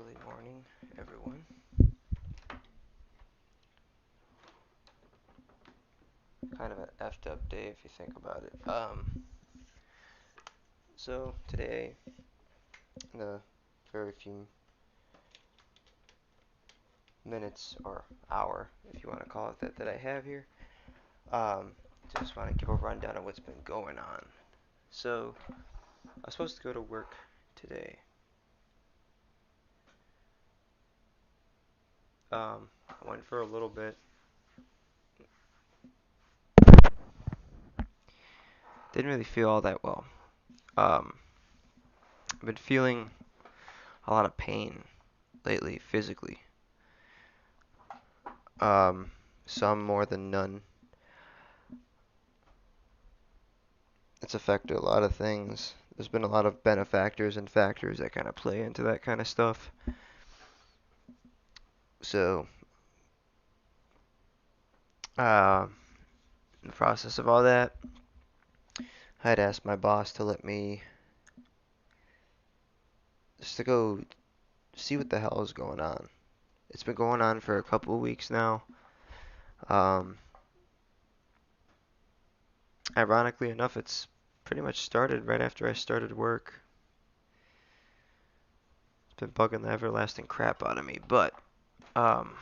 early morning, everyone. Kind of an effed up day if you think about it. So today, the very few minutes or hour, if you want to call it that I have here, um, just want to give a rundown of what's been going on. So I was supposed to go to work today. I went for a little bit. Didn't really feel all that well. Um, I've been feeling a lot of pain lately, physically. Um, some more than none. It's affected a lot of things. There's been a lot of benefactors and factors that kind of play into that kind of stuff. So, uh, in the process of all that, I had asked my boss to let me just to go see what the hell is going on. It's been going on for a couple of weeks now. Um, Ironically enough, it's pretty much started right after I started work. It's been bugging the everlasting crap out of me, but um,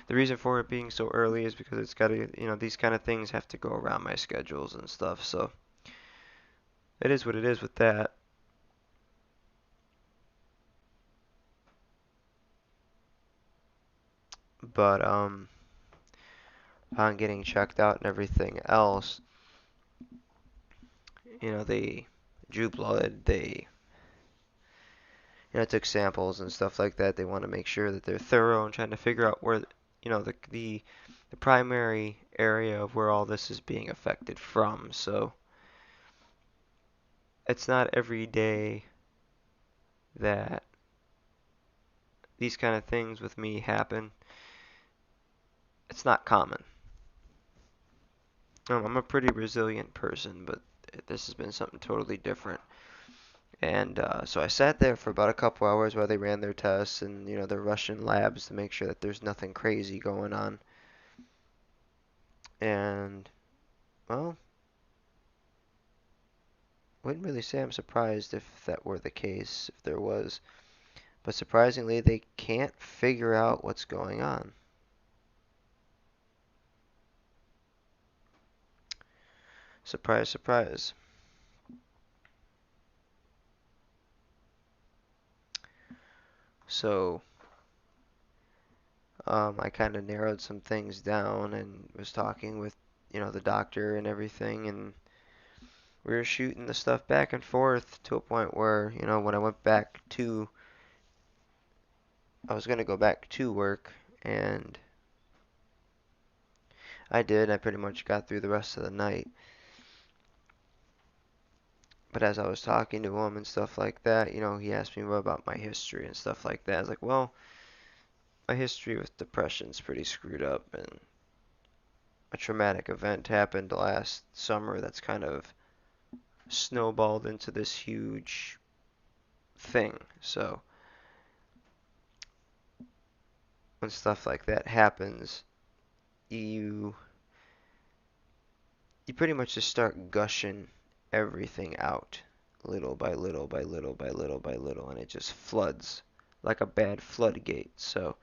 the reason for it being so early is because it's got to, these kind of things have to go around my schedules and stuff. So it is what it is with that. But upon getting checked out and everything else, they drew blood, they took samples and stuff like that. They want to make sure that they're thorough and trying to figure out where, the primary area of where all this is being affected from. So it's not every day that these kind of things with me happen. It's not common. I'm a pretty resilient person, but this has been something totally different. And so I sat there for about a couple hours while they ran their tests and, they're rushing labs to make sure that there's nothing crazy going on. And, well, wouldn't really say I'm surprised if that were the case, if there was. But surprisingly, they can't figure out what's going on. Surprise, surprise. So, I kind of narrowed some things down and was talking with, the doctor and everything, and we were shooting the stuff back and forth to a point where, when I was gonna go back to work, and I did. I pretty much got through the rest of the night. But as I was talking to him and stuff like that, he asked me about my history and stuff like that. I was like, well, my history with depression's pretty screwed up, and a traumatic event happened last summer that's kind of snowballed into this huge thing. So when stuff like that happens, you you pretty much just start gushing everything out little by little by little by little by little, and it just floods like a bad floodgate. So,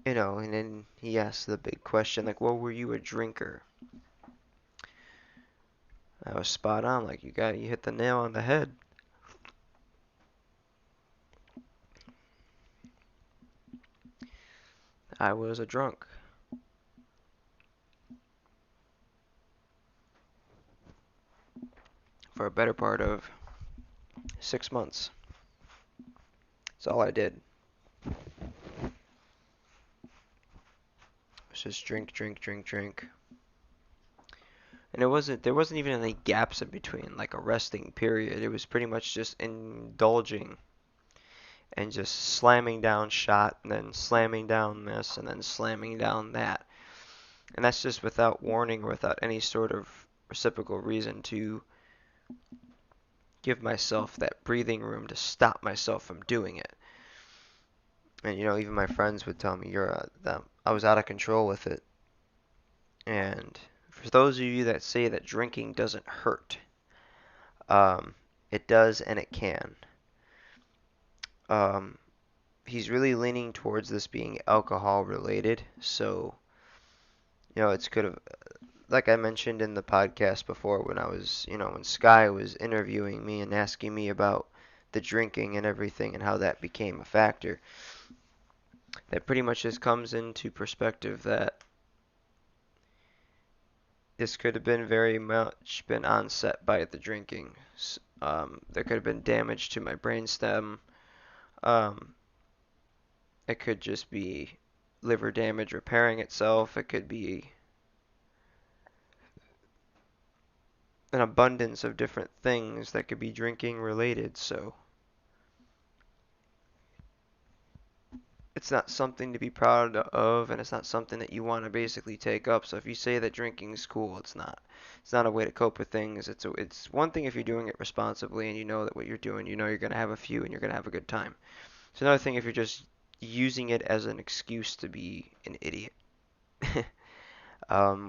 and then he asked the big question, like, well, were you a drinker? I was spot on, like, you hit the nail on the head. I was a drunk for a better part of 6 months. That's all I did. It was just drink, drink, drink, drink. And there wasn't even any gaps in between, like a resting period. It was pretty much just indulging and just slamming down shot and then slamming down this and then slamming down that. And that's just without warning or without any sort of reciprocal reason to give myself that breathing room to stop myself from doing it. And even my friends would tell me that I was out of control with it. And for those of you that say that drinking doesn't hurt, um, it does and it can. Um, he's really leaning towards this being alcohol related. So, it's could have, like I mentioned in the podcast before when when Sky was interviewing me and asking me about the drinking and everything and how that became a factor, that pretty much just comes into perspective that this could have been very much been onset by the drinking. There could have been damage to my brainstem. Um, it could just be liver damage repairing itself. It could be an abundance of different things that could be drinking related. So it's not something to be proud of, and it's not something that you want to basically take up. So if you say that drinking is cool, it's not. It's not a way to cope with things. It's one thing if you're doing it responsibly and you know that what you're doing, you're going to have a few and you're going to have a good time. It's another thing if you're just using it as an excuse to be an idiot,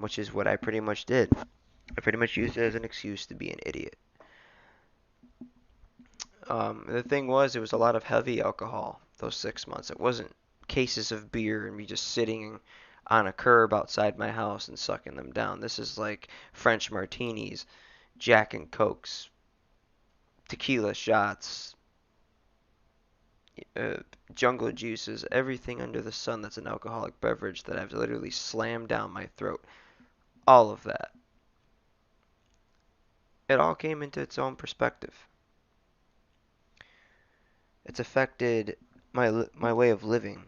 which is what I pretty much did. I pretty much used it as an excuse to be an idiot. The thing was, it was a lot of heavy alcohol those 6 months. It wasn't cases of beer and me just sitting on a curb outside my house and sucking them down. This is like French martinis, Jack and Cokes, tequila shots, uh, jungle juices, everything under the sun that's an alcoholic beverage that I've literally slammed down my throat. All of that. It all came into its own perspective. It's affected my way of living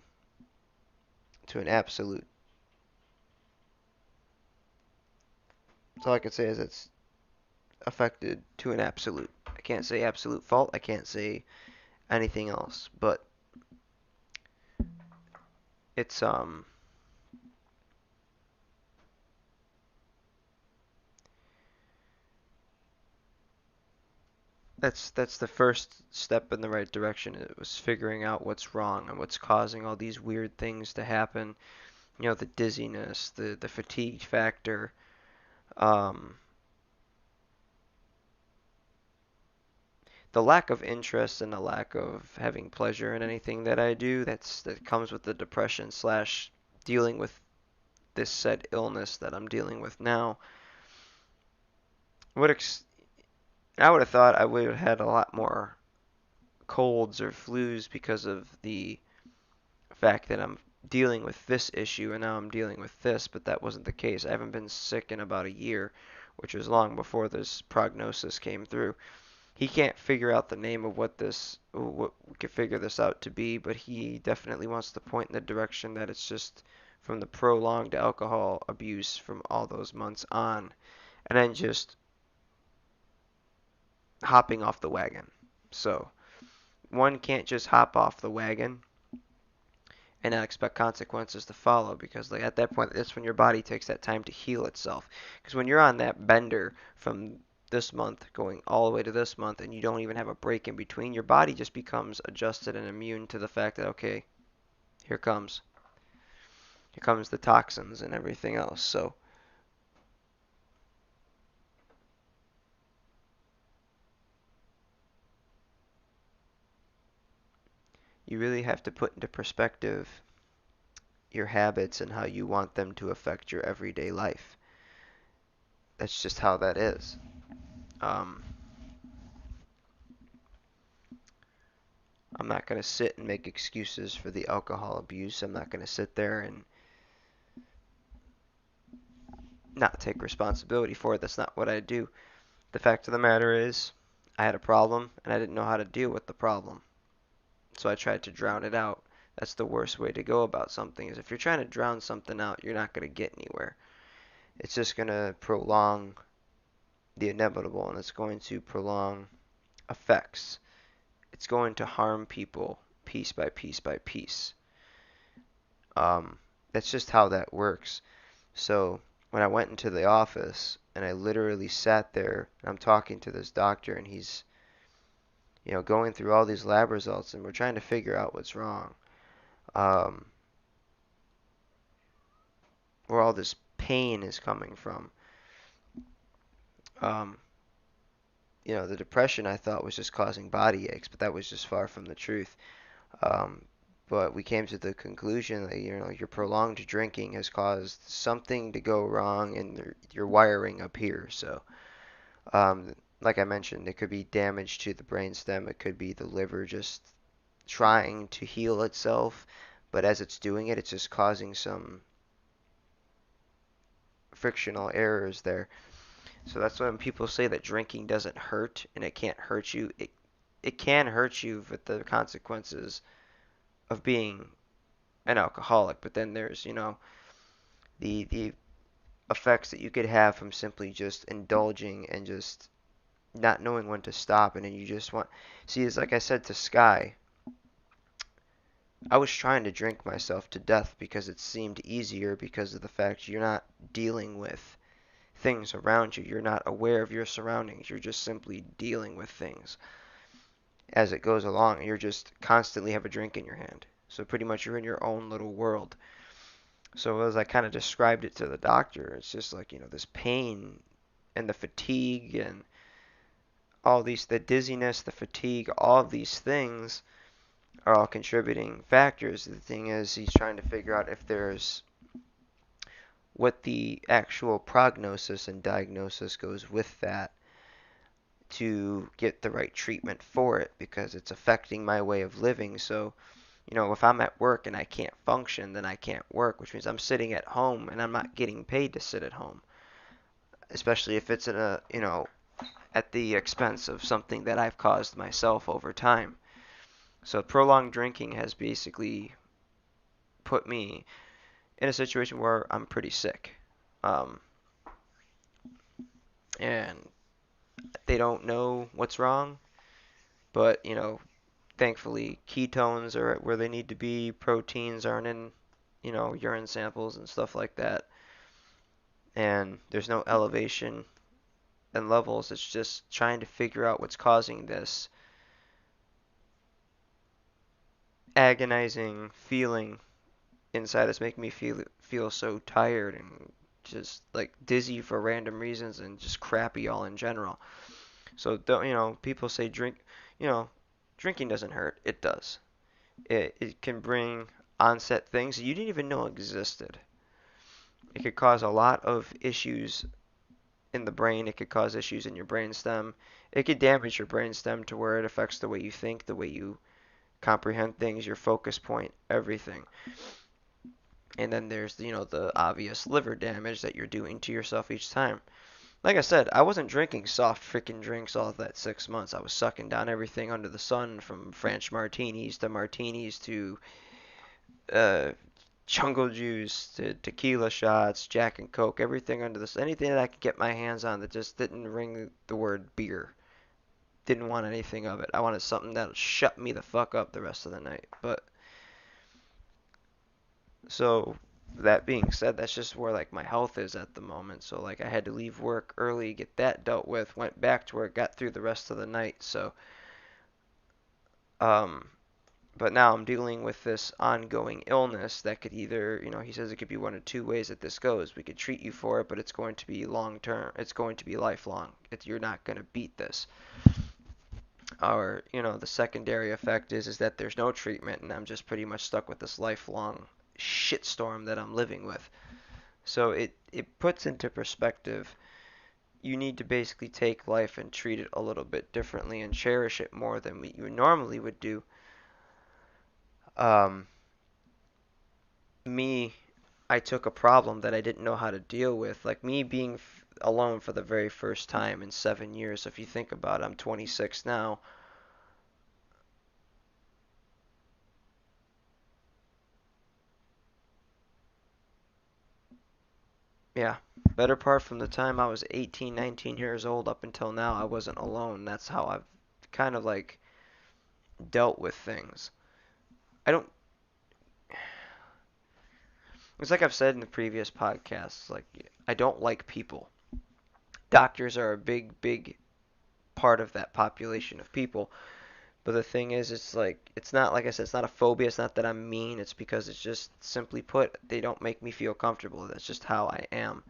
to an absolute. So all I can say is it's affected to an absolute. I can't say absolute fault. I can't say anything else, but it's that's the first step in the right direction. It was figuring out what's wrong and what's causing all these weird things to happen. The dizziness, the fatigue factor, um, the lack of interest and the lack of having pleasure in anything that I do. That comes with the depression slash dealing with this said illness that I'm dealing with now. What I would have thought I would have had a lot more colds or flus because of the fact that I'm dealing with this issue and now I'm dealing with this, but that wasn't the case. I haven't been sick in about a year, which was long before this prognosis came through. He can't figure out the name of what we could figure this out to be, but he definitely wants to point in the direction that it's just from the prolonged alcohol abuse from all those months on, and then just hopping off the wagon. So one can't just hop off the wagon and not expect consequences to follow, because like at that point that's when your body takes that time to heal itself, because when you're on that bender from this month going all the way to this month and you don't even have a break in between, your body just becomes adjusted and immune to the fact that okay, here comes the toxins and everything else. So you really have to put into perspective your habits and how you want them to affect your everyday life. That's just how that is. um, I'm not going to sit and make excuses for the alcohol abuse. I'm not going to sit there and not take responsibility for it. That's not what I do. The fact of the matter is, I had a problem and I didn't know how to deal with the problem. So I tried to drown it out. That's the worst way to go about something, is if you're trying to drown something out, you're not going to get anywhere. It's just going to prolong the inevitable, and it's going to prolong effects. It's going to harm people piece by piece by piece. Um, that's just how that works. So when I went into the office and I literally sat there and I'm talking to this doctor and he's, going through all these lab results and we're trying to figure out what's wrong. Um, where all this pain is coming from. Um, the depression I thought was just causing body aches, but that was just far from the truth. Um, but we came to the conclusion that your prolonged drinking has caused something to go wrong in your wiring up here. So, like I mentioned, it could be damage to the brainstem. It could be the liver just trying to heal itself, but as it's doing it, it's just causing some frictional errors there. So that's when people say that drinking doesn't hurt and it can't hurt you. It can hurt you with the consequences of being an alcoholic, but then there's, the effects that you could have from simply just indulging and just not knowing when to stop, and then you just want. See, it's like I said to Sky, I was trying to drink myself to death because it seemed easier because of the fact you're not dealing with things around you. You're not aware of your surroundings. You're just simply dealing with things as it goes along. You're just constantly have a drink in your hand. So pretty much you're in your own little world. So as I kind of described it to the doctor, it's just like, this pain and the fatigue and all these, the dizziness, the fatigue, all of these things are all contributing factors. The thing is, he's trying to figure out if there's what the actual prognosis and diagnosis goes with that to get the right treatment for it because it's affecting my way of living. So, if I'm at work and I can't function, then I can't work, which means I'm sitting at home and I'm not getting paid to sit at home, especially if it's at the expense of something that I've caused myself over time. So prolonged drinking has basically put me in a situation where I'm pretty sick. Um, and they don't know what's wrong, but, thankfully ketones are where they need to be, proteins aren't in, urine samples and stuff like that. And there's no elevation and levels. It's just trying to figure out what's causing this agonizing feeling inside that's making me feel so tired and just like dizzy for random reasons and just crappy all in general. So don't people say you know drinking doesn't hurt. It does. It can bring onset things you didn't even know existed. It could cause a lot of issues in the brain. It could cause issues in your brainstem. It could damage your brainstem to where it affects the way you think, the way you comprehend things, your focus point, everything. And then there's, the obvious liver damage that you're doing to yourself each time. Like I said, I wasn't drinking soft freaking drinks all of that 6 months. I was sucking down everything under the sun, from French martinis to uh, jungle juice to tequila shots, Jack and Coke, everything under this, anything that I could get my hands on that just didn't ring the word beer. Didn't want anything of it. I wanted something that'll shut me the fuck up the rest of the night. But so that being said, that's just where like my health is at the moment. So like I had to leave work early, get that dealt with, went back to work, got through the rest of the night. So um but now I'm dealing with this ongoing illness that could either, he says it could be one of two ways that this goes. We could treat you for it, but it's going to be long term. It's going to be lifelong. You're not going to beat this. Or, the secondary effect is that there's no treatment and I'm just pretty much stuck with this lifelong shitstorm that I'm living with. So it puts into perspective. You need to basically take life and treat it a little bit differently and cherish it more than you normally would do. Um, me, I took a problem that I didn't know how to deal with, like me being alone for the very first time in 7 years. If you think about it, I'm 26 now. Yeah, better part from the time I was 18, 19 years old up until now, I wasn't alone. That's how I've kind of like dealt with things. I don't It's like I've said in the previous podcasts, like I don't like people. Doctors are a big part of that population of people. But the thing is, it's like it's not like I said, it's not a phobia. It's not that I'm mean. It's because it's just simply put, they don't make me feel comfortable. That's just how I am,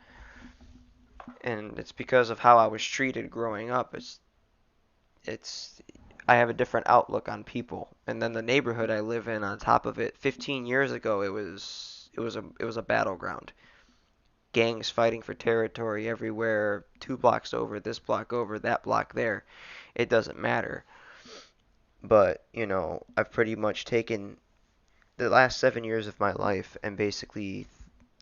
and it's because of how I was treated growing up. It's I have a different outlook on people, and then the neighborhood I live in on top of it. 15 years ago, it was a battleground. Gangs fighting for territory everywhere, 2 blocks over, this block over, that block there. It doesn't matter. But, I've pretty much taken the last 7 years of my life and basically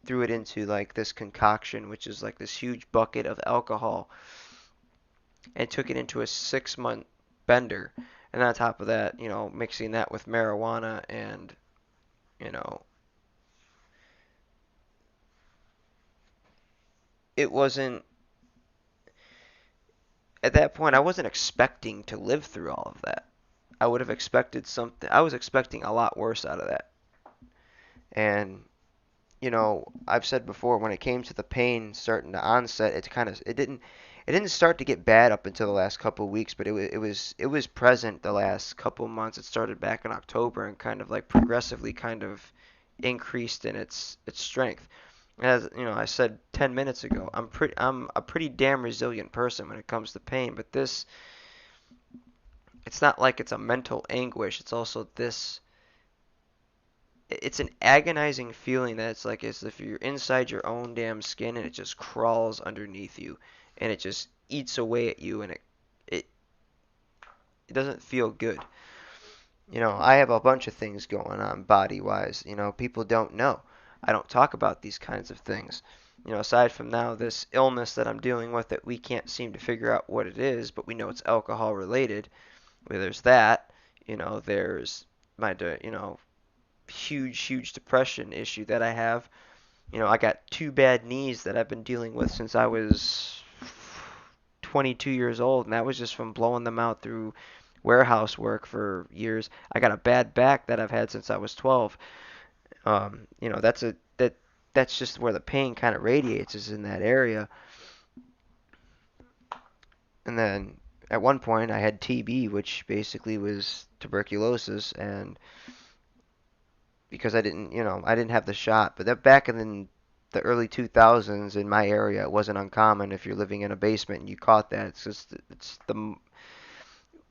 threw it into like this concoction, which is like this huge bucket of alcohol, and took it into a 6 month bender. And on top of that, mixing that with marijuana and, you know, it wasn't, at that point, I wasn't expecting to live through all of that. I would have expected something, I was expecting a lot worse out of that. And I've said before, when it came to the pain starting to onset, it didn't start to get bad up until the last couple of weeks, but it was present the last couple of months. It started back in October and kind of like progressively kind of increased in its strength. As I said 10 minutes ago, I'm a pretty damn resilient person when it comes to pain, but it's not like it's a mental anguish. It's also this it's an agonizing feeling that it's like as if you're inside your own damn skin and it just crawls underneath you and it just eats away at you and it, it doesn't feel good. I have a bunch of things going on body wise. People don't know. I don't talk about these kinds of things. Aside from now this illness that I'm dealing with that we can't seem to figure out what it is, but we know it's alcohol related. Where there's that, there's my huge depression issue that I have. I got 2 bad knees that I've been dealing with since I was 22 years old, and that was just from blowing them out through warehouse work for years. I got a bad back that I've had since I was 12. That's just where the pain kind of radiates is in that area. And then at one point I had TB, which basically was tuberculosis, and because I didn't have the shot. But that back in the early 2000s in my area, it wasn't uncommon if you're living in a basement and you caught that. It's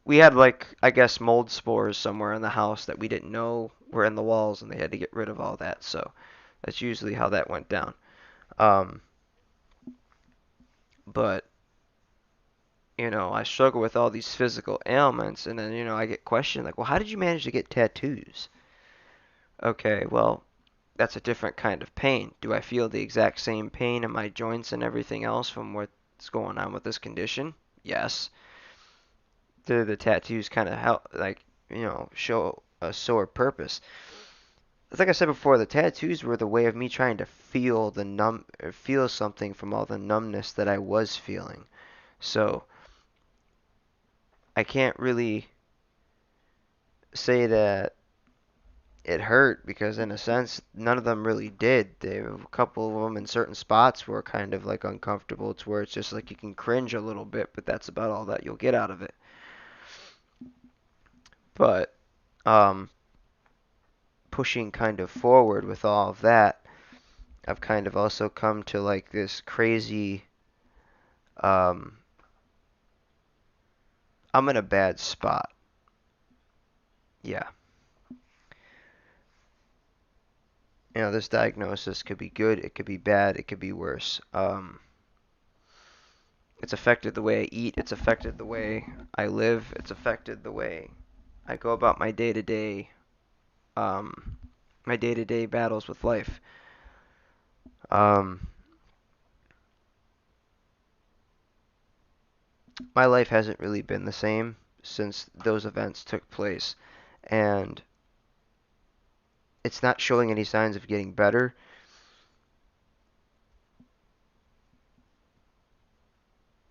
we had like I guess mold spores somewhere in the house that we didn't know were in the walls, and they had to get rid of all that. So that's usually how that went down. Um, but I struggle with all these physical ailments, and then I get questioned like, well, how did you manage to get tattoos? Okay, well, that's a different kind of pain. Do I feel the exact same pain in my joints and everything else from what's going on with this condition? Yes. Do the tattoos kind of help, like, show a sore purpose? It's like I said before, the tattoos were the way of me trying to feel something from all the numbness that I was feeling. So I can't really say that it hurt because in a sense none of them really did. There a couple of them in certain spots were kind of like uncomfortable to where it's just like you can cringe a little bit, but that's about all that you'll get out of it. But um pushing kind of forward with all of that, I've kind of also come to like this crazy um I'm in a bad spot. Yeah. This diagnosis could be good, it could be bad, it could be worse. It's affected the way I eat. It's affected the way I live. It's affected the way I go about um, my day-to-day battles with life. Um, my life hasn't really been the same since those events took place, and it's not showing any signs of getting better.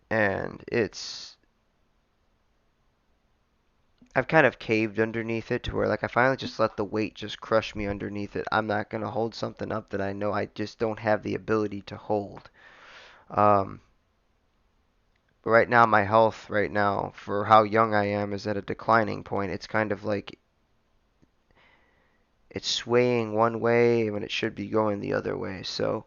And I've kind of caved underneath it to where like I finally just let the weight just crush me underneath it. I'm not gonna hold something up that I know I just don't have the ability to hold. Um, but right now my health right now for how young I am is at a declining point. It's kind of like it's swaying one way when it should be going the other way. So,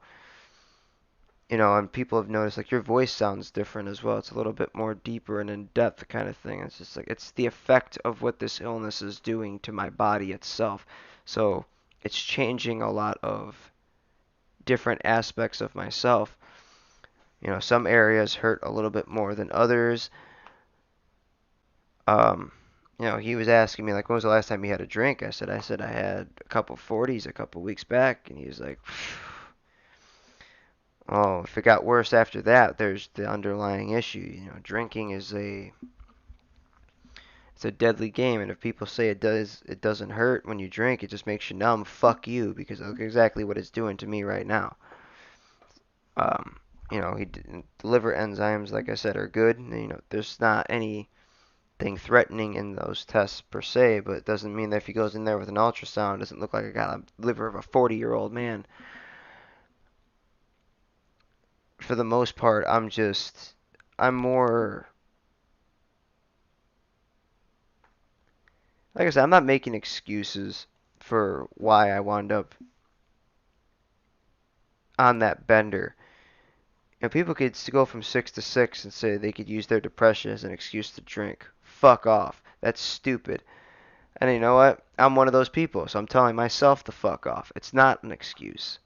and people have noticed like your voice sounds different as well. It's a little bit more deeper and in depth kind of thing. It's just like it's the effect of what this illness is doing to my body itself. So it's changing a lot of different aspects of myself. Some areas hurt a little bit more than others. Um, he was asking me like, when was the last time you had a drink? I said I had a couple 40s a couple weeks back, and he was like, oh, if it got worse after that, there's the underlying issue. Drinking is it's a deadly game, and if people say it doesn't hurt when you drink, it just makes you numb. Fuck you, because that's exactly what it's doing to me right now. Um, the liver enzymes, like I said, are good. There's not anything threatening in those tests per se, but it doesn't mean that if he goes in there with an ultrasound, it doesn't look like I got a liver of a 40-year-old man. For the most part, I'm more, like I said, I'm not making excuses for why I wound up on that bender. People could go from 6 to 6 and say they could use their depression as an excuse to drink. Fuck off. That's stupid. And you know what? I'm one of those people, so I'm telling myself to fuck off. It's not an excuse.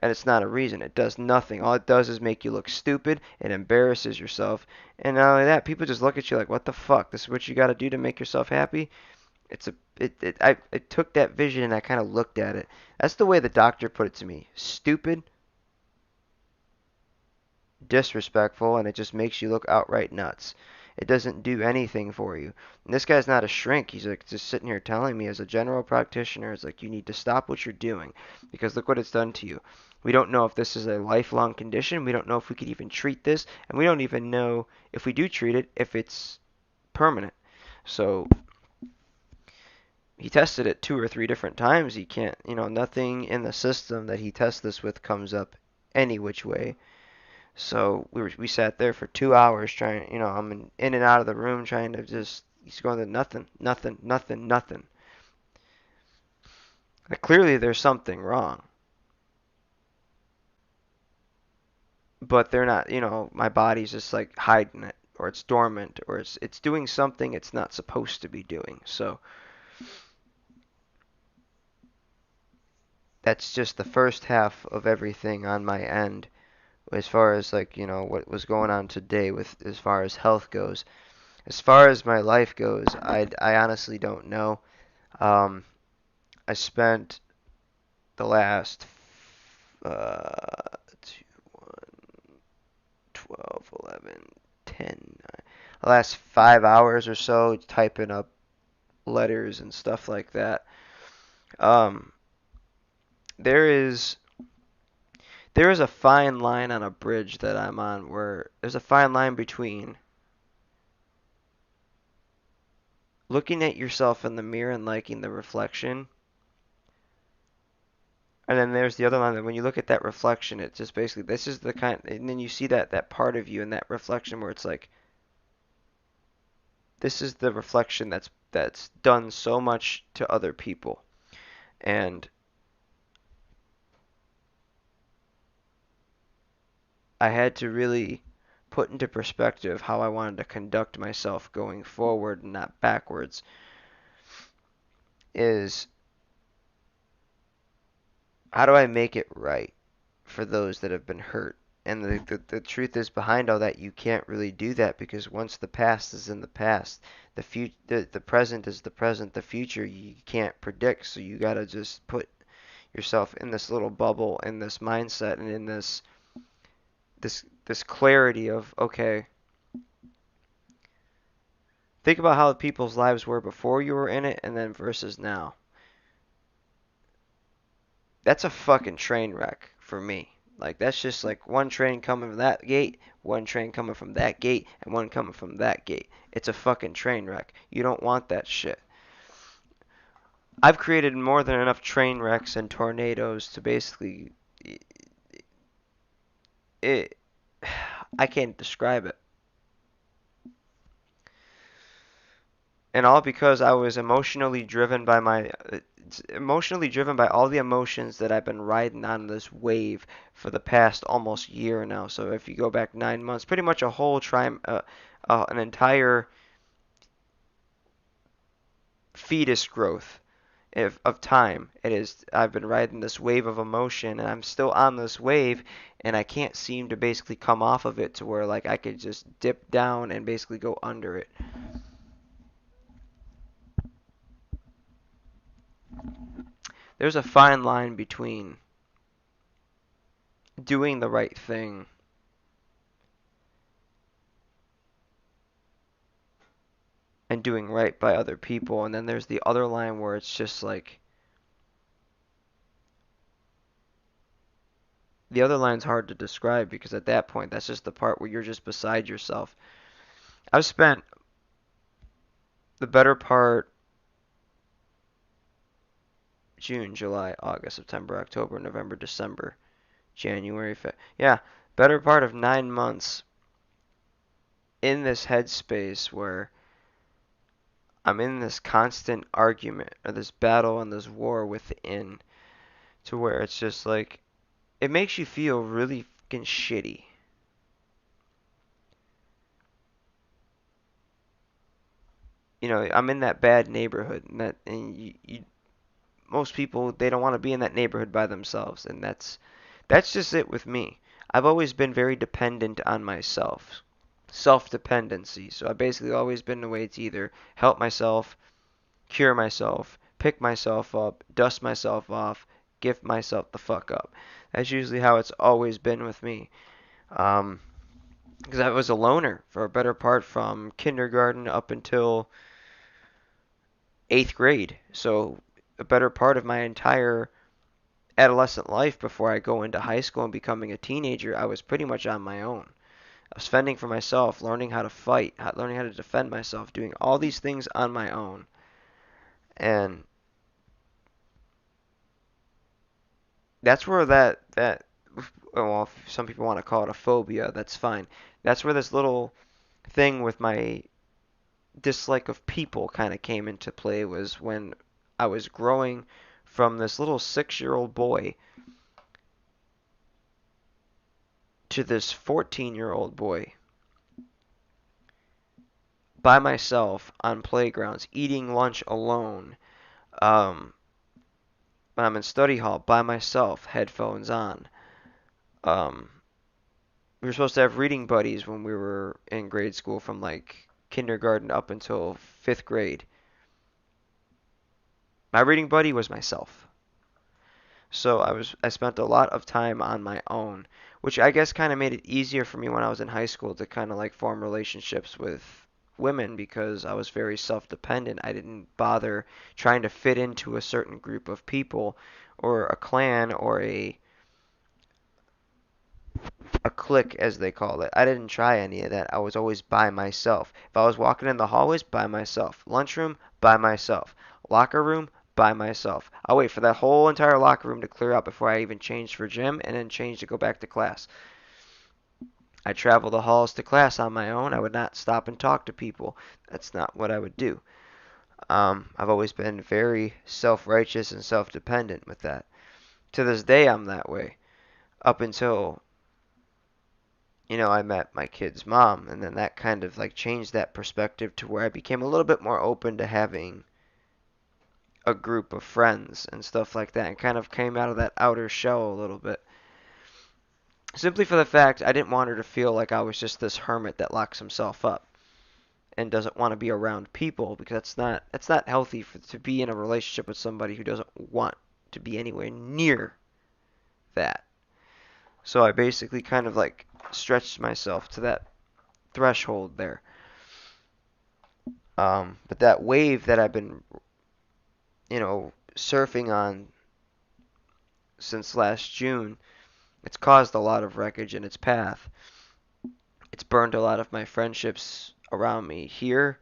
And it's not a reason. It does nothing. All it does is make you look stupid. It embarrasses yourself. And not only that, people just look at you like, what the fuck? This is what you got to do to make yourself happy? I took that vision and I kind of looked at it. That's the way the doctor put it to me. Stupid, disrespectful, and it just makes you look outright nuts. It doesn't do anything for you. And this guy's not a shrink. He's like just sitting here telling me as a general practitioner, it's like you need to stop what you're doing because look what it's done to you. We don't know if this is a lifelong condition. We don't know if we could even treat this, and we don't even know if we do treat it if it's permanent. So he tested it 2 or 3 different times. He can't, nothing in the system that he tests this with comes up any which way. So we sat there for 2 hours trying, I'm in and out of the room trying to just, he's going to nothing, nothing, nothing, nothing. Like, clearly there's something wrong. But they're not, my body's just like hiding it, or it's dormant, or it's doing something it's not supposed to be doing. So that's just the first half of everything on my end as far as like, what was going on today with as far as health goes. As far as my life goes, I honestly don't know. Um, I spent the last 2, 1, 12, 11, 10, the last 5 hours or so typing up letters and stuff like that. Um, there is there is a fine line on a bridge that I'm on where there's a fine line between looking at yourself in the mirror and liking the reflection. And then there's the other line that when you look at that reflection, it's just basically this is the kind, and then you see that part of you in that reflection where it's like this is the reflection that's done so much to other people, and I had to really put into perspective how I wanted to conduct myself going forward and not backwards. Is how do I make it right for those that have been hurt? And the truth is behind all that you can't really do that because once the past is in the past, the present is the present, the future you can't predict. So you gotta just put yourself in this little bubble, in this mindset, and in this clarity of okay, think about how people's lives were before you were in it, and then versus now. That's a fucking train wreck for me. Like that's just like one train coming from that gate, one train coming from that gate, and one coming from that gate. It's a fucking train wreck. You don't want that shit. I've created more than enough train wrecks and tornadoes to basically it I can't describe it. And all because I was emotionally driven by all the emotions that I've been riding on this wave for the past almost year now. So if you go back 9 months, pretty much a whole an entire fetus growth of time. It is I've been riding this wave of emotion, and I'm still on this wave, and I can't seem to basically come off of it to where like I could just dip down and basically go under it. There's a fine line between doing the right thing and doing right by other people, and then there's the other line where it's just like the other line's hard to describe because at that point that's just the part where you're just beside yourself. I've spent the better part June, July, August, September, October, November, December, January, yeah, better part of 9 months in this headspace where I'm in this constant argument or this battle and this war within to where it's just like it makes you feel really fucking shitty. You know, I'm in that bad neighborhood, and most people they don't want to be in that neighborhood by themselves, and that's just it with me. I've always been very dependent on myself, self-dependency. So I've basically always been the way to either help myself, cure myself, pick myself up, dust myself off, give myself the fuck up. That's usually how it's always been with me. Um, because I was a loner for a better part from kindergarten up until 8th grade. So a better part of my entire adolescent life before I go into high school and becoming a teenager, I was pretty much on my own. I was fending for myself, learning how to fight, learning how to defend myself, doing all these things on my own. And that's where that well, if some people want to call it a phobia, that's fine. That's where this little thing with my dislike of people kind of came into play was when I was growing from this little 6-year-old boy to this 14-year-old boy by myself on playgrounds, eating lunch alone. Um, when I'm in study hall by myself, headphones on. Um, we were supposed to have reading buddies when we were in grade school from like kindergarten up until 5th grade. My reading buddy was myself. So I spent a lot of time on my own, which I guess kind of made it easier for me when I was in high school to kind of like form relationships with women because I was very self-dependent. I didn't bother trying to fit into a certain group of people or a clan or a clique as they call it. I didn't try any of that. I was always by myself. If I was walking in the hallways, by myself. Lunchroom, by myself. Locker room, by myself. I'll wait for that whole entire locker room to clear out before I even change for gym and then change to go back to class. I travel the halls to class on my own. I would not stop and talk to people. That's not what I would do. I've always been very self-righteous and self-dependent with that. To this day, I'm that way. Up until I met my kid's mom, and then that kind of like changed that perspective to where I became a little bit more open to having a group of friends and stuff like that, and kind of came out of that outer shell a little bit. Simply for the fact I didn't want her to feel like I was just this hermit that locks himself up and doesn't want to be around people because that's not healthy to be in a relationship with somebody who doesn't want to be anywhere near that. So I basically kind of like stretched myself to that threshold there. But that wave that I've been, surfing on since last June It's caused a lot of wreckage in its path. It's burned a lot of my friendships around me here.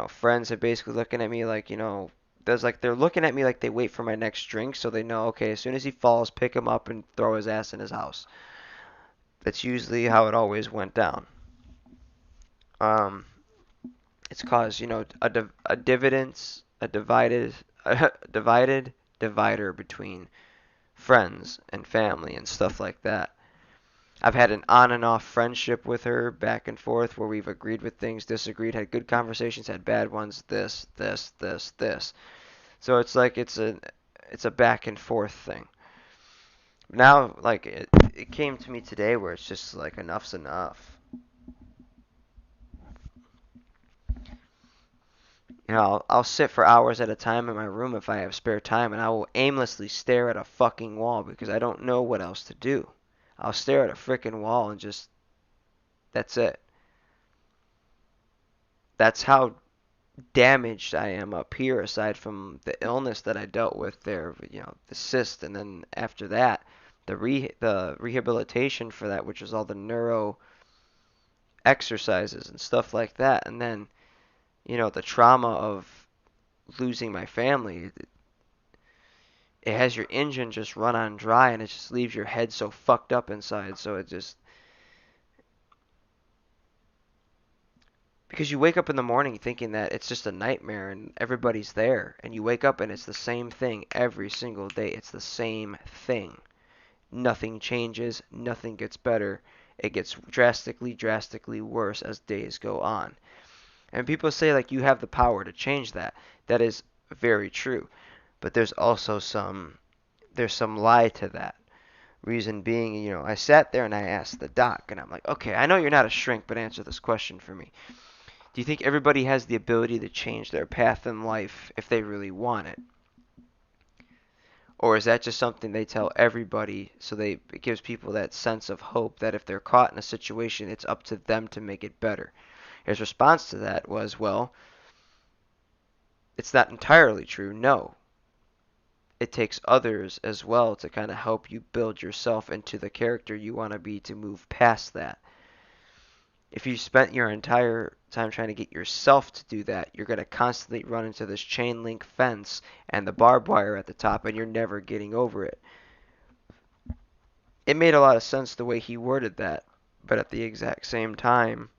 Friends are basically looking at me like, they're looking at me like they wait for my next drink, so they know, okay, as soon as he falls, pick him up and throw his ass in his house. That's usually how it always went down. Um, it's caused, a dividends, a divided, a divided divider between friends and family and stuff like that. I've had an on and off friendship with her, back and forth, where we've agreed with things, disagreed, had good conversations, had bad ones, this. So it's like it's a back and forth thing. Now, like it came to me today where it's just like enough's enough. I'll sit for hours at a time in my room if I have spare time, and I will aimlessly stare at a fucking wall because I don't know what else to do. I'll stare at a freaking wall and just that's it. That's how damaged I am up here, aside from the illness that I dealt with there, the cyst, and then after that, the rehabilitation for that, which is all the neuro exercises and stuff like that, and then the trauma of losing my family. It has your engine just run on dry, and it just leaves your head so fucked up inside. So it just because you wake up in the morning thinking that it's just a nightmare and everybody's there, and you wake up and it's the same thing every single day. It's the same thing. Nothing changes, nothing gets better. It gets drastically worse as days go on. And people say like you have the power to change that. That is very true. But there's some lie to that. Reason being, I sat there and I asked the doc, and I'm like, okay, I know you're not a shrink, but answer this question for me. Do you think everybody has the ability to change their path in life if they really want it? Or is that just something they tell everybody so it gives people that sense of hope that if they're caught in a situation, it's up to them to make it better? His response to that was, well, it's not entirely true. No. It takes others as well to kind of help you build yourself into the character you want to be to move past that. If you spent your entire time trying to get yourself to do that, you're going to constantly run into this chain link fence and the barbed wire at the top, and you're never getting over it. It made a lot of sense the way he worded that, but at the exact same time,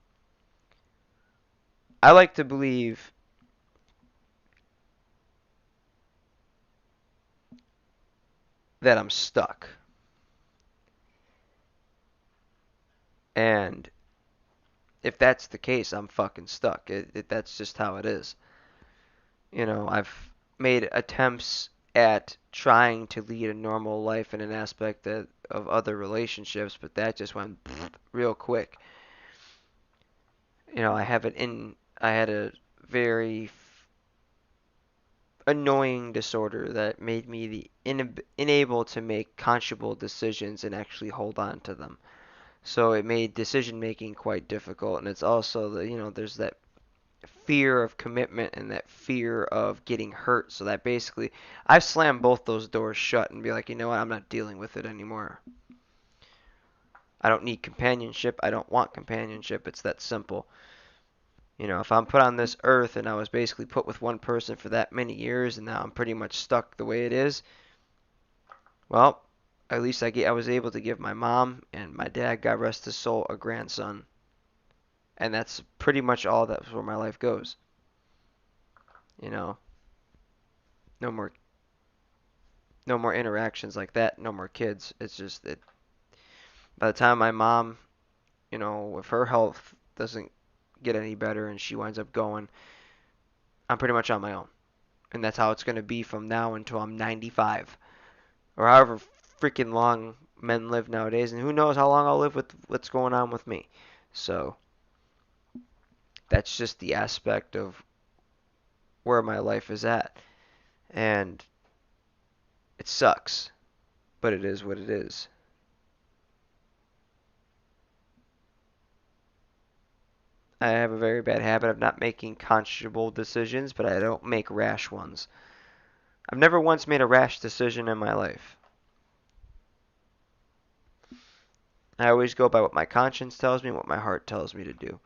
I like to believe that I'm stuck. And if that's the case, I'm fucking stuck. That's just how it is. I've made attempts at trying to lead a normal life in an aspect of other relationships, but that just went real quick. I had a very annoying disorder that made me unable to make conscionable decisions and actually hold on to them. So it made decision making quite difficult, and it's also there's that fear of commitment and that fear of getting hurt. So that basically, I've slammed both those doors shut and be like, you know what, I'm not dealing with it anymore. I don't need companionship. I don't want companionship. It's that simple. If I'm put on this earth and I was basically put with one person for that many years and now I'm pretty much stuck the way it is, well, at least I was able to give my mom and my dad, God rest his soul, a grandson. And that's pretty much all that's where my life goes. You know, no more no more interactions like that, no more kids. It's just it by the time my mom, if her health doesn't get any better and she winds up going, I'm pretty much on my own. And that's how it's going to be from now until I'm 95 or however freaking long men live nowadays, and who knows how long I'll live with what's going on with me. So that's just the aspect of where my life is at. And it sucks, but it is what it is. I have a very bad habit of not making conscionable decisions, but I don't make rash ones. I've never once made a rash decision in my life. I always go by what my conscience tells me and what my heart tells me to do.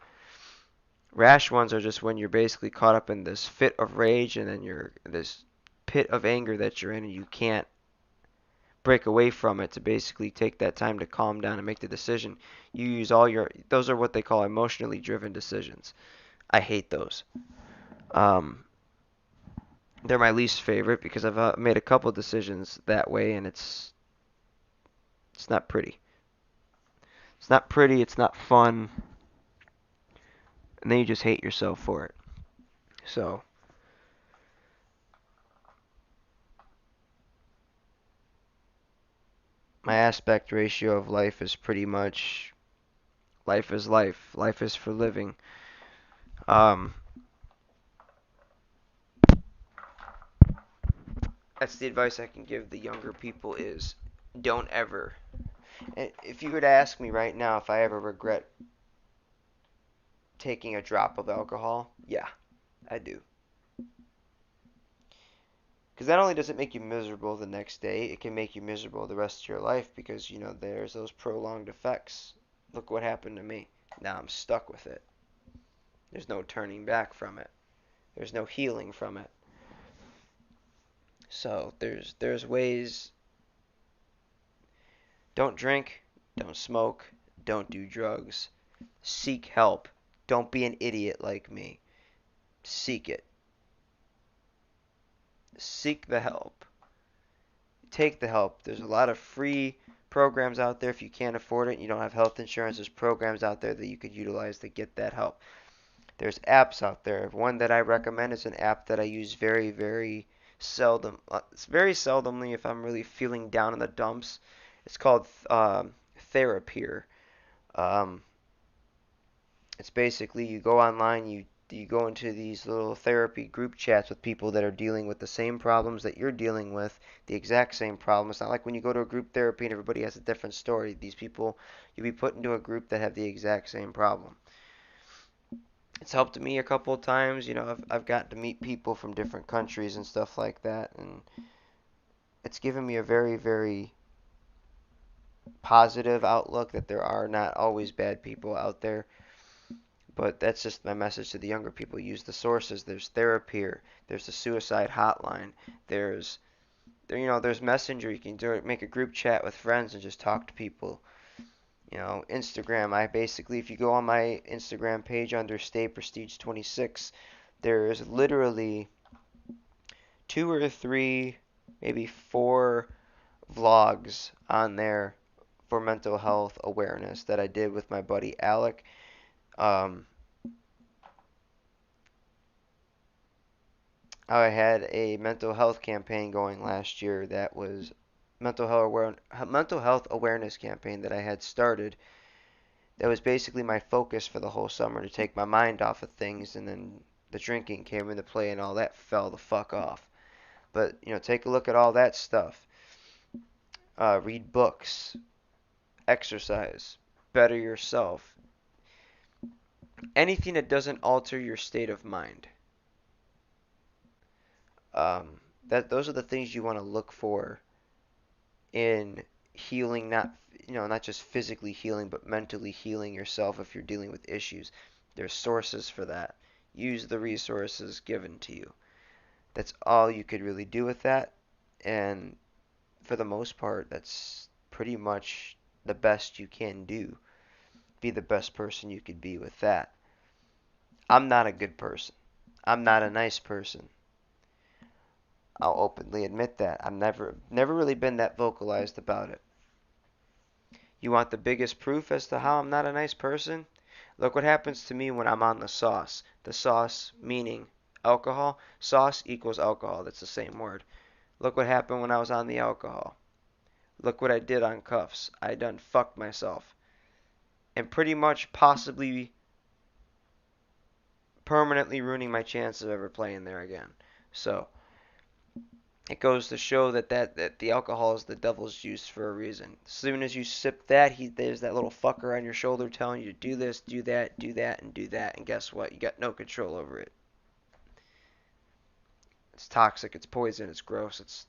Rash ones are just when you're basically caught up in this fit of rage and then you're this pit of anger that you're in and you can't break away from it to basically take that time to calm down and make the decision. You use all your, those are what they call emotionally driven decisions. I hate those. Um, they're my least favorite because I've made a couple decisions that way and it's not pretty. It's not pretty, it's not fun, and then you just hate yourself for it. So, my aspect ratio of life is pretty much life is life. Life is for living. Um, that's the advice I can give the younger people is don't ever. And if you were to ask me right now if I ever regret taking a drop of alcohol, yeah, I do. Because not only does it make you miserable the next day, it can make you miserable the rest of your life because, you know, there's those prolonged effects. Look what happened to me. Now I'm stuck with it. There's no turning back from it. There's no healing from it. So there's ways. Don't drink, don't smoke, don't do drugs. Seek help. Don't be an idiot like me. Seek it. Seek the help. Take the help. There's a lot of free programs out there if you can't afford it and you don't have health insurance. There's programs out there that you could utilize to get that help. There's apps out there. One that I recommend is an app that I use very, very seldom. It's very seldomly if I'm really feeling down in the dumps. It's called Therapy. Um, it's basically you go online, you go into these little therapy group chats with people that are dealing with the same problems that you're dealing with, the exact same problem. It's not like when you go to a group therapy and everybody has a different story. These people, you'll be put into a group that have the exact same problem. It's helped me a couple of times. You know, I've gotten to meet people from different countries and stuff like that, and it's given me a very, very positive outlook that there are not always bad people out there. But that's just my message to the younger people. Use the sources. There's Therapy. There's the suicide hotline. There's there's Messenger. You can make a group chat with friends and just talk to people. You know, Instagram. I basically, if you go on my Instagram page under Stay Prestige 26, there's literally 2 or 3, maybe 4 vlogs on there for mental health awareness that I did with my buddy Alec. Um, I had a mental health campaign going last year that was mental health awareness campaign that I had started. That was basically my focus for the whole summer to take my mind off of things, and then the drinking came into play and all that fell the fuck off. But take a look at all that stuff. Read books, exercise, better yourself. Anything that doesn't alter your state of mind. Those are the things you want to look for in healing, not just physically healing, but mentally healing yourself if you're dealing with issues. There's sources for that. Use the resources given to you. That's all you could really do with that, and for the most part, that's pretty much the best you can do. Be the best person you could be with that. I'm not a good person. I'm not a nice person. I'll openly admit that. I've never really been that vocalized about it. You want the biggest proof as to how I'm not a nice person? Look what happens to me when I'm on the sauce. The sauce meaning alcohol. Sauce equals alcohol. That's the same word. Look what happened when I was on the alcohol. Look what I did on cuffs. I done fucked myself. And pretty much possibly permanently ruining my chance of ever playing there again. So it goes to show that the alcohol is the devil's juice for a reason. As soon as you sip that, there's that little fucker on your shoulder telling you to do this, do that, do that, and do that. And guess what? You got no control over it. It's toxic. It's poison. It's gross.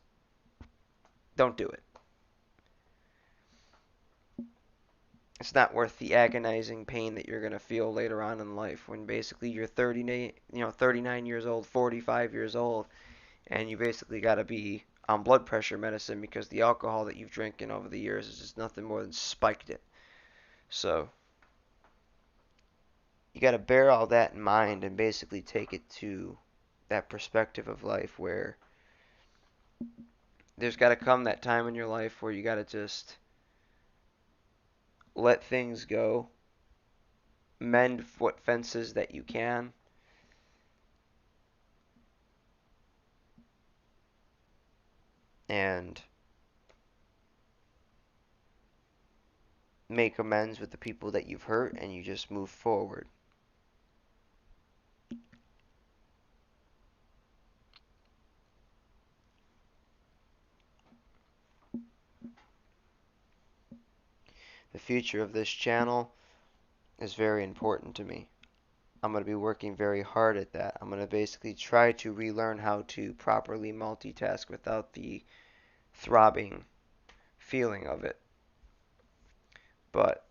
Don't do it. it's not worth the agonizing pain that you're gonna feel later on in life when basically you're 39 years old, 45 years old, and you basically gotta be on blood pressure medicine because the alcohol that you've drinking over the years is just nothing more than spiked it. So you gotta bear all that in mind and basically take it to that perspective of life where there's gotta come that time in your life where you gotta just let things go, mend what fences that you can, and make amends with the people that you've hurt, and you just move forward. The future of this channel is very important to me. I'm going to be working very hard at that. I'm going to basically try to relearn how to properly multitask without the throbbing feeling of it. But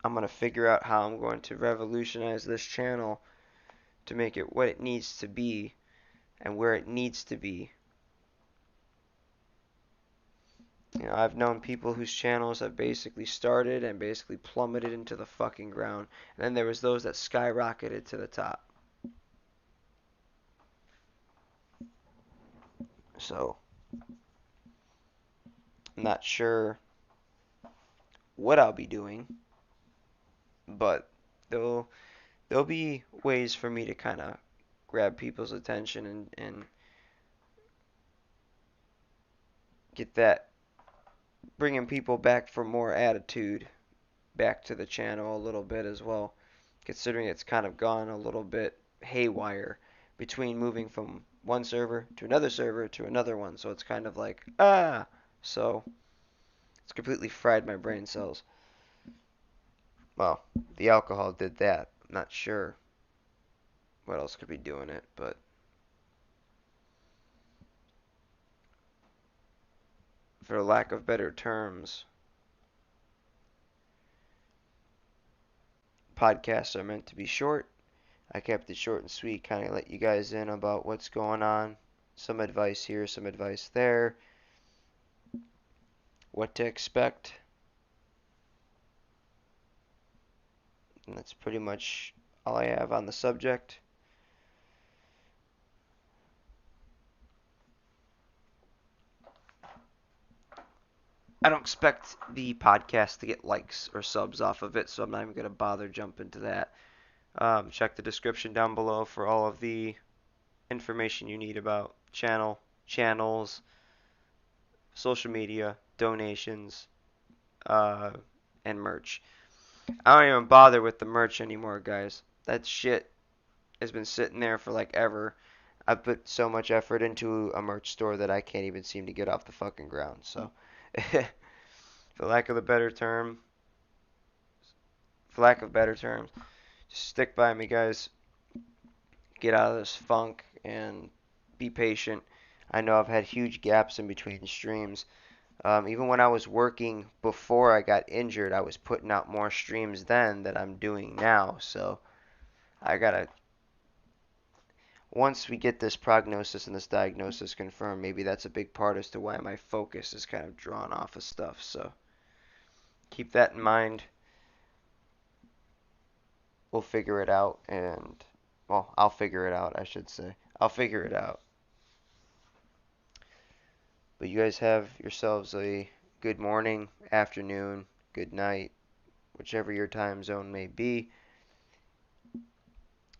I'm going to figure out how I'm going to revolutionize this channel to make it what it needs to be and where it needs to be. You know, I've known people whose channels have basically started and basically plummeted into the fucking ground. And then there was those that skyrocketed to the top. So, I'm not sure what I'll be doing, but there'll there'll be ways for me to kind of grab people's attention and get that bringing people back for more attitude back to the channel a little bit as well, considering it's kind of gone a little bit haywire between moving from one server to another one. So it's kind of like, so it's completely fried my brain cells. Well, the alcohol did that. I'm not sure what else could be doing it, but for lack of better terms, podcasts are meant to be short. I kept it short and sweet, kind of let you guys in about what's going on. Some advice here, some advice there. What to expect. And that's pretty much all I have on the subject. I don't expect the podcast to get likes or subs off of it, so I'm not even going to bother jumping to that. Check the description down below for all of the information you need about channels, social media, donations, uh, and merch. I don't even bother with the merch anymore, guys. That shit has been sitting there for like ever. I put so much effort into a merch store that I can't even seem to get off the fucking ground. So, for lack of a better term, for lack of better terms, just stick by me, guys. Get out of this funk and be patient. I know I've had huge gaps in between streams. Even when I was working before I got injured, I was putting out more streams then than I'm doing now. So I gotta, once we get this prognosis and this diagnosis confirmed, maybe that's a big part as to why my focus is kind of drawn off of stuff. So keep that in mind. We'll figure it out, and well, I'll figure it out, I should say. I'll figure it out. But you guys have yourselves a good morning, afternoon, good night, whichever your time zone may be.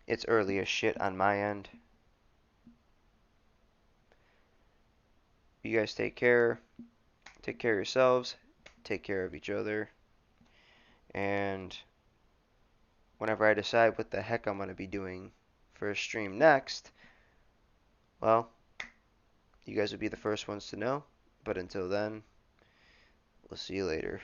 It's early as shit on my end. You guys take care. Take care of yourselves. Take care of each other. And whenever I decide what the heck I'm going to be doing for a stream next, well, you guys will be the first ones to know. But until then, we'll see you later.